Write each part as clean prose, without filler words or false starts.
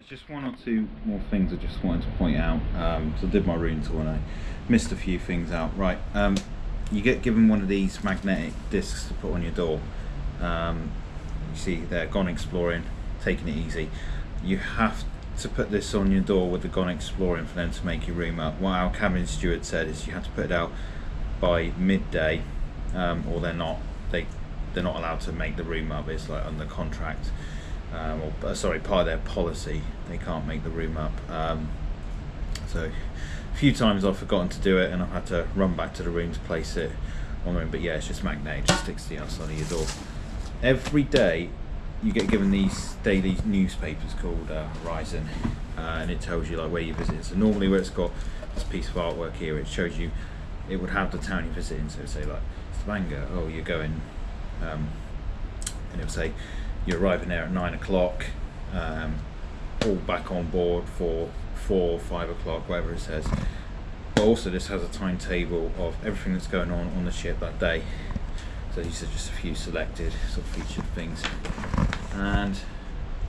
Just one or two more things I just wanted to point out. So I did my room tour and I missed a few things out. Right, you get given one of these magnetic discs to put on your door. You see they're gone exploring, taking it easy. You have to put this on your door with the gone exploring for them to make your room up. What our cabin steward said is you have to put it out by midday, or they're not allowed to make the room up. It's like under contract. Or sorry, part of their policy, they can't make the room up. So a few times I've forgotten to do it and I've had to run back to the room to place it on the room, but yeah, it's just magnetic, it just sticks to the outside of your door. Every day you get given these daily newspapers called Horizon, and it tells you like where you visit. So normally where it's got this piece of artwork here, it shows you, it would have the town you're visiting, so it would say like Stavanger, oh you're going, and it would say you're arriving there at 9 o'clock, all back on board for 4 or 5 o'clock, whatever it says. But also this has a timetable of everything that's going on the ship that day. So these are just a few selected sort of featured things. And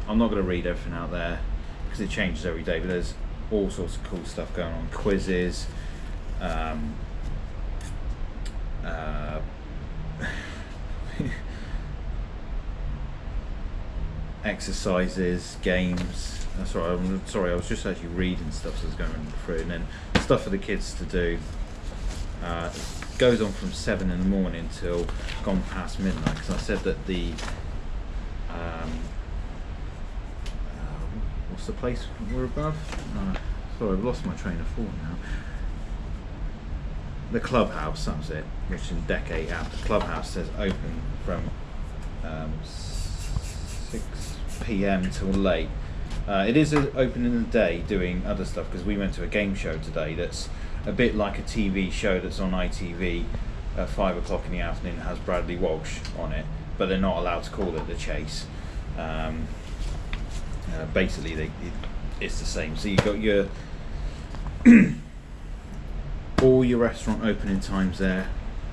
I'm not going to read everything out there because it changes every day, but there's all sorts of cool stuff going on. Quizzes, exercises, games. I'm sorry, I was just actually reading stuff as I was going through, and then stuff for the kids to do. Goes on from 7 in the morning till gone past midnight, because I said that the what's the place we're above? Sorry, I've lost my train of thought now. The clubhouse, that was it, which in deck 8 out. The clubhouse says open from 6 PM till late. It is open in the day doing other stuff, because we went to a game show today that's a bit like a TV show that's on ITV at 5 o'clock in the afternoon. It has Bradley Walsh on it, but they're not allowed to call it The Chase. Basically it's the same. So you've got your all your restaurant opening times there,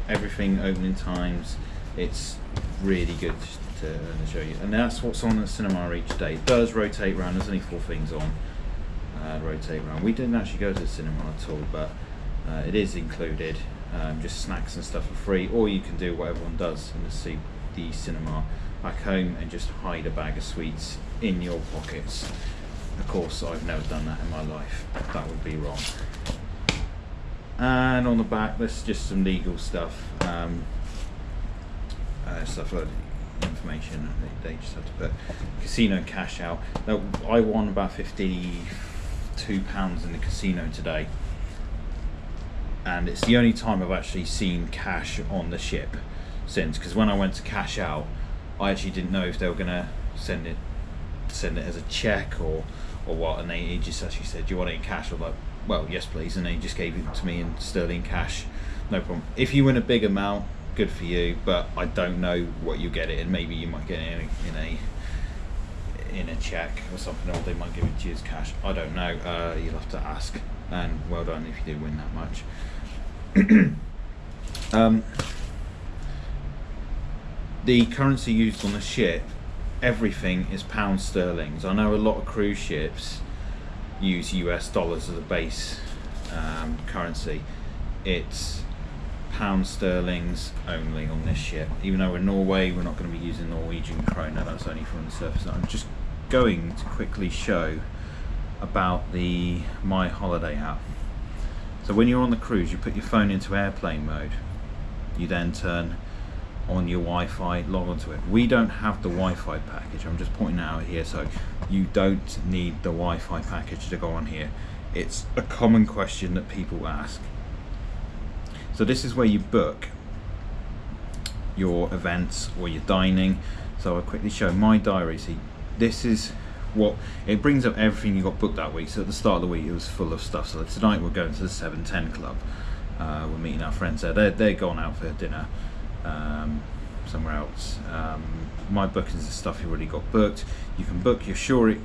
everything opening times. It's really good to show you, and that's what's on the cinema each day. It does rotate around. There's only 4 things on. Rotate around. We didn't actually go to the cinema at all, but it is included. Just snacks and stuff for free, or you can do what everyone does and just see the cinema back home and just hide a bag of sweets in your pockets. Of course, I've never done that in my life. That would be wrong. And on the back, there's just some legal stuff. Stuff like information. They just have to put casino cash out. Now, I won about £52 in the casino today, and it's the only time I've actually seen cash on the ship since, because when I went to cash out, I actually didn't know if they were going to send it as a check or what, and he just actually said, do you want it in cash? I was like, well, yes please, and they just gave it to me in sterling cash. No problem. If you win a big amount, good for you, but I don't know what you get it in. Maybe you might get it in a check or something, or they might give it to you as cash. I don't know. You'll have to ask. And well done if you do win that much. The currency used on the ship, everything is pounds sterling. I know a lot of cruise ships use US dollars as a base currency. It's pound sterlings only on this ship. Even though we're in Norway, we're not going to be using Norwegian krona. That's only from the surface. I'm just going to quickly show about the My Holiday app. So when you're on the cruise, you put your phone into airplane mode. You then turn on your Wi-Fi, log onto it. We don't have the Wi-Fi package. I'm just pointing out here, so you don't need the Wi-Fi package to go on here. It's a common question that people ask. So this is where you book your events or your dining. So I'll quickly show my diary. See, this is what it brings up, everything you got booked that week. So at the start of the week it was full of stuff. So tonight we're going to the 710 Club. We're meeting our friends there. They're gone out for dinner somewhere else. My bookings are stuff you already got booked. You can book your shore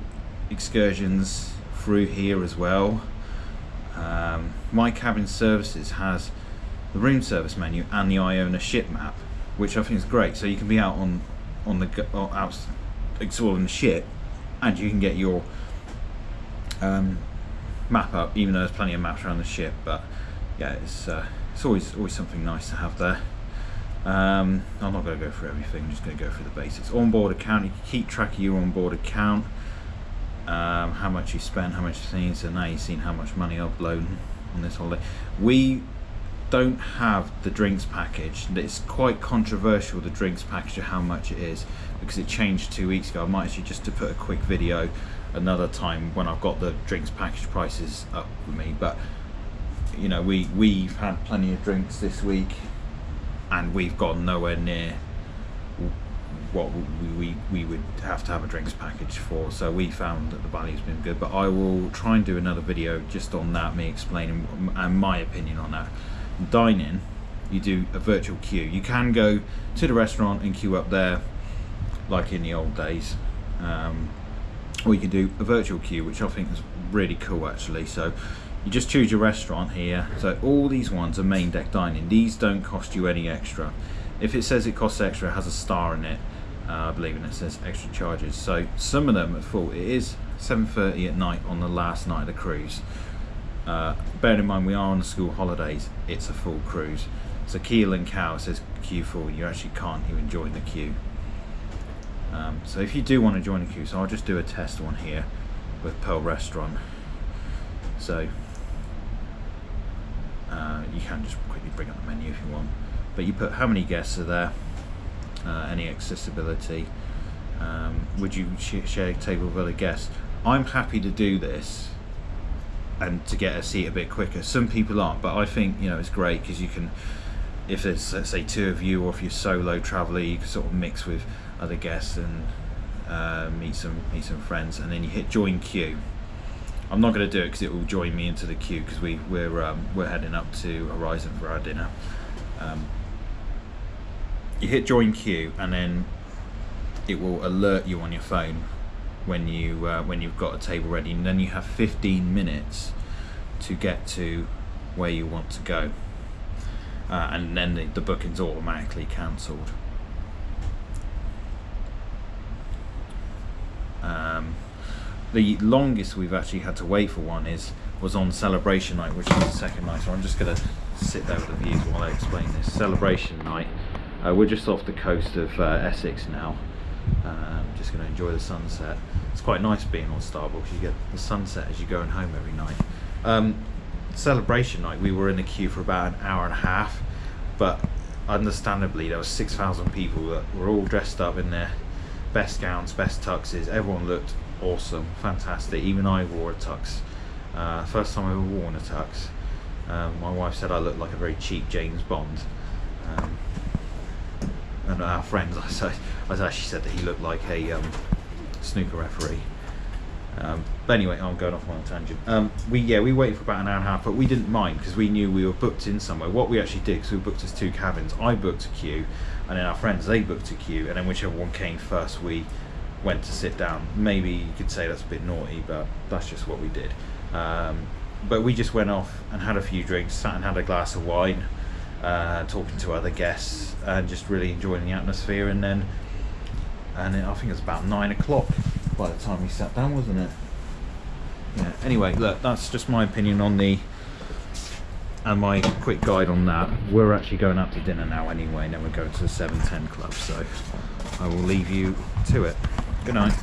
excursions through here as well. My Cabin Services has the room service menu and the Iona ship map, which I think is great. So you can be out on the out exploring the ship, and you can get your map up, even though there's plenty of maps around the ship. But yeah, it's always something nice to have there. I'm not going to go through everything, I'm just going to go through the basics. Onboard account, you can keep track of your onboard account, how much you spent, how much you've seen. So now you've seen how much money I've blown on this holiday. We don't have the drinks package. It's quite controversial, the drinks package, of how much it is, because it changed 2 weeks ago. I might actually just to put a quick video another time when I've got the drinks package prices up with me. But you know, we've had plenty of drinks this week, and we've gone nowhere near what we would have to have a drinks package for. So we found that the value's been good, but I will try and do another video just on that, me explaining and my opinion on that. Dining, you do a virtual queue. You can go to the restaurant and queue up there like in the old days, or you can do a virtual queue, which I think is really cool actually. So you just choose your restaurant here. So all these ones are main deck dining. These don't cost you any extra. If it says it costs extra, it has a star in it, I believe, and it says extra charges. So some of them are full. It is 7:30 at night on the last night of the cruise. Bearing in mind we are on the school holidays, it's a full cruise. So Keel and Cow says queue full. You actually can't even join the queue. So if you do want to join the queue, so I'll just do a test one here with Pearl Restaurant. So you can just quickly bring up the menu if you want, but you put how many guests are there, any accessibility, would you share a table with other guests. I'm happy to do this and to get a seat a bit quicker. Some people aren't, but I think, you know, it's great because you can, if there's, let's say, 2 of you, or if you're solo traveller, you can sort of mix with other guests and meet some friends, and then you hit join queue. I'm not going to do it because it will join me into the queue, because we're heading up to Horizon for our dinner. You hit join queue, and then it will alert you on your phone when you've got a table ready, and then you have 15 minutes to get to where you want to go, and then the booking's automatically cancelled. The longest we've actually had to wait for one was on celebration night, which is the second night. So I'm just going to sit there with the views while I explain this. Celebration night, we're just off the coast of Essex now. Just going to enjoy the sunset. It's quite nice being on Starbucks. You get the sunset as you're going home every night. Celebration night, we were in the queue for about an hour and a half, but understandably there was 6,000 people that were all dressed up in their best gowns, best tuxes. Everyone looked awesome, fantastic. Even I wore a tux. First time I ever worn a tux. My wife said I looked like a very cheap James Bond. And our friends, I actually said that he looked like a snooker referee. But anyway, I'm going off on a tangent. We waited for about an hour and a half, but we didn't mind because we knew we were booked in somewhere. What we actually did, because we booked as 2 cabins, I booked a queue, and then our friends, they booked a queue, and then whichever one came first, we went to sit down. Maybe you could say that's a bit naughty, but that's just what we did. But we just went off and had a few drinks, sat and had a glass of wine, talking to other guests, and just really enjoying the atmosphere. And then I think it was about 9 o'clock by the time we sat down, wasn't it? Yeah. Anyway, look, that's just my opinion on and my quick guide on that. We're actually going out to dinner now anyway, and then we're going to the 7:10 club, so I will leave you to it. Good night.